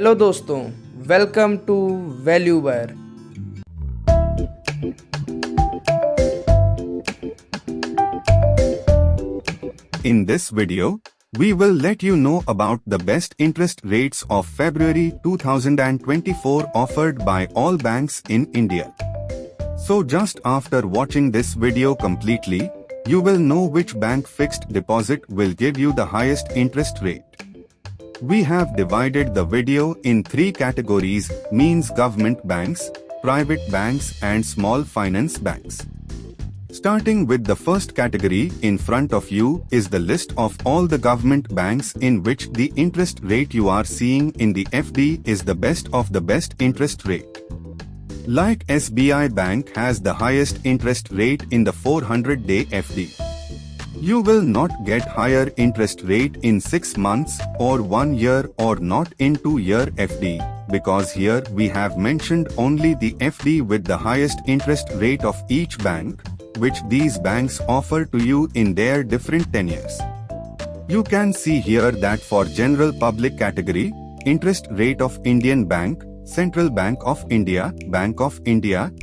Hello दोस्तों, welcome to value buyer. In this video, we will let you know about the best interest rates of February 2024 offered by all banks in India. So just after watching this video completely, you will know which bank fixed deposit will give you the highest interest rate. We have divided the video in three categories, means government banks, private banks and small finance banks. Starting with the first category, in front of you is the list of all the government banks in which the interest rate you are seeing in the FD is the best of the best interest rate. Like SBI Bank has the highest interest rate in the 400-day FD. You will not get higher interest rate in 6 months or 1 year or not in 2-year FD, because here we have mentioned only the FD with the highest interest rate of each bank, which these banks offer to you in their different tenures. You can see here that for general public category, interest rate of Indian Bank, Central Bank of India,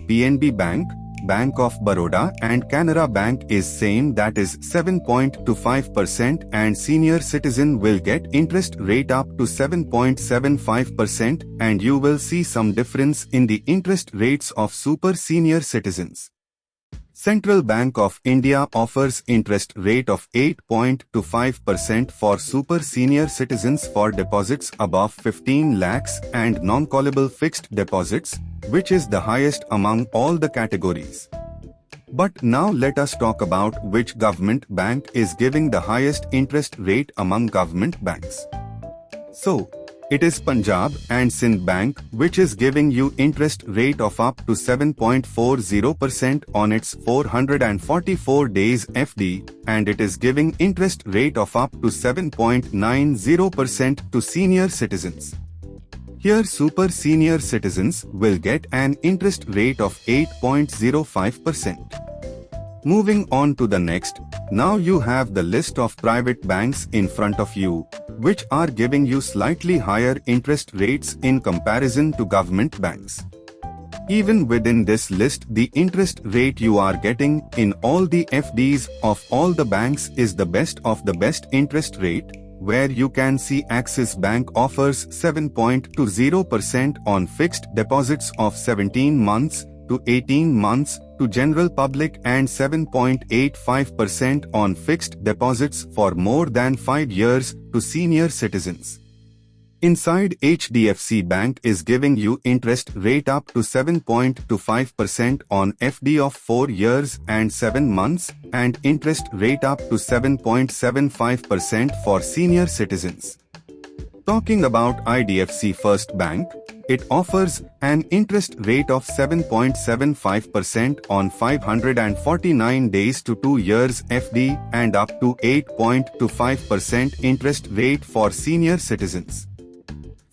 PNB Bank, Bank of Baroda and Canara Bank is same, that is 7.25%, and senior citizen will get interest rate up to 7.75%, and you will see some difference in the interest rates of super senior citizens. Central Bank of India offers interest rate of 8.25% for super senior citizens for deposits above 15 lakhs and non-callable fixed deposits, which is the highest among all the categories. But now let us talk about which government bank is giving the highest interest rate among government banks. So, it is Punjab and Sindh Bank which is giving you interest rate of up to 7.40% on its 444 days FD, and it is giving interest rate of up to 7.90% to senior citizens. Here super senior citizens will get an interest rate of 8.05%. Moving on to the next, now you have the list of private banks in front of you, which are giving you slightly higher interest rates in comparison to government banks. Even within this list, the interest rate you are getting in all the FDs of all the banks is the best of the best interest rate, where you can see Axis Bank offers 7.20% on fixed deposits of 17 months to 18 months to general public and 7.85% on fixed deposits for more than 5 years to senior citizens. Inside, HDFC Bank is giving you interest rate up to 7.25% on FD of 4 years and 7 months and interest rate up to 7.75% for senior citizens. Talking about IDFC First Bank, it offers an interest rate of 7.75% on 549 days to 2 years FD and up to 8.25% interest rate for senior citizens.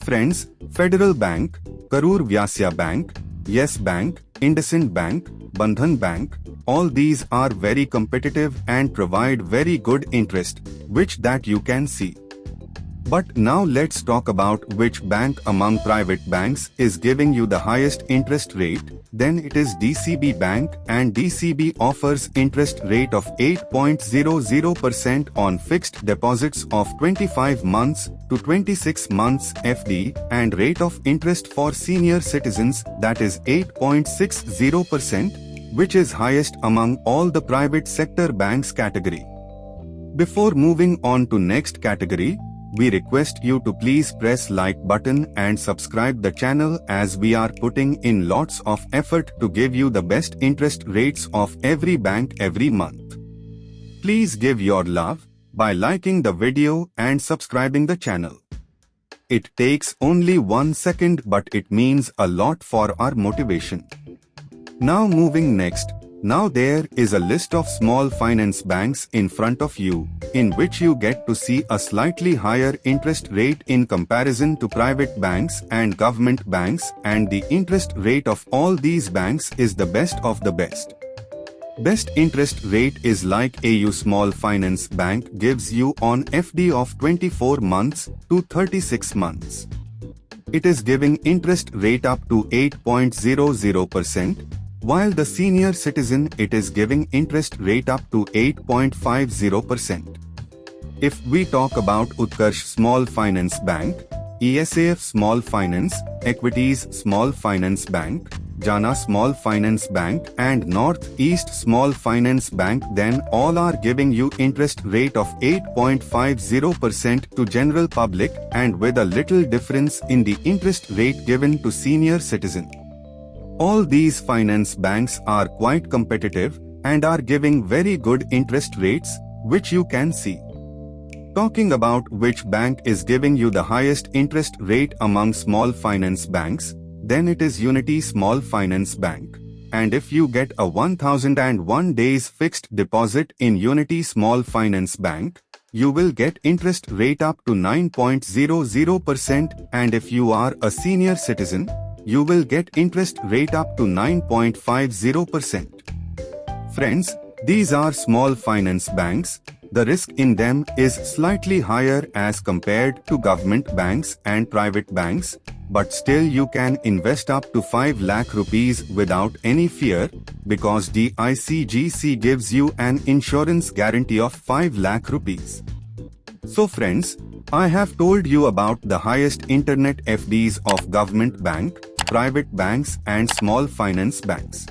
Friends, Federal Bank, Karur Vyasya Bank, Yes Bank, IndusInd Bank, Bandhan Bank, all these are very competitive and provide very good interest, which that you can see. But now let's talk about which bank among private banks is giving you the highest interest rate. Then it is DCB Bank, and DCB offers interest rate of 8.00% on fixed deposits of 25 months to 26 months FD and rate of interest for senior citizens, that is 8.60%, which is highest among all the private sector banks category. Before moving on to next category, we request you to please press like button and subscribe the channel, as we are putting in lots of effort to give you the best interest rates of every bank every month. Please give your love by liking the video and subscribing the channel. It takes only 1 second, but it means a lot for our motivation. Now moving next. Now there is a list of small finance banks in front of you, in which you get to see a slightly higher interest rate in comparison to private banks and government banks, and the interest rate of all these banks is the best of the best. Best interest rate is like AU Small Finance Bank gives you on FD of 24 months to 36 months. it is giving interest rate up to 8.00%, while the senior citizen it is giving interest rate up to 8.50%. If we talk about Utkarsh Small Finance Bank, ESAF Small Finance, Equities Small Finance Bank, Jana Small Finance Bank and Northeast Small Finance Bank, then all are giving you interest rate of 8.50% to general public and with a little difference in the interest rate given to senior citizen. All these finance banks are quite competitive and are giving very good interest rates, which you can see. Talking about which bank is giving you the highest interest rate among small finance banks, then it is Unity Small Finance Bank. And if you get a 1001 days fixed deposit in Unity Small Finance Bank, you will get interest rate up to 9.00%, and if you are a senior citizen, you will get interest rate up to 9.50%. Friends, these are small finance banks. The risk in them is slightly higher as compared to government banks and private banks, but still you can invest up to 5 lakh rupees without any fear, because the ICGC gives you an insurance guarantee of 5 lakh rupees. So friends, I have told you about the highest internet FDs of government bank, private banks and small finance banks.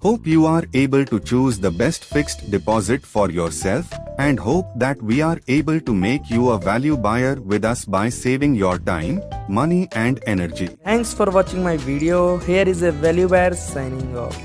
Hope you are able to choose the best fixed deposit for yourself, and hope that we are able to make you a value buyer with us by saving your time, money and energy. Thanks for watching my video. Here is a value buyer signing off.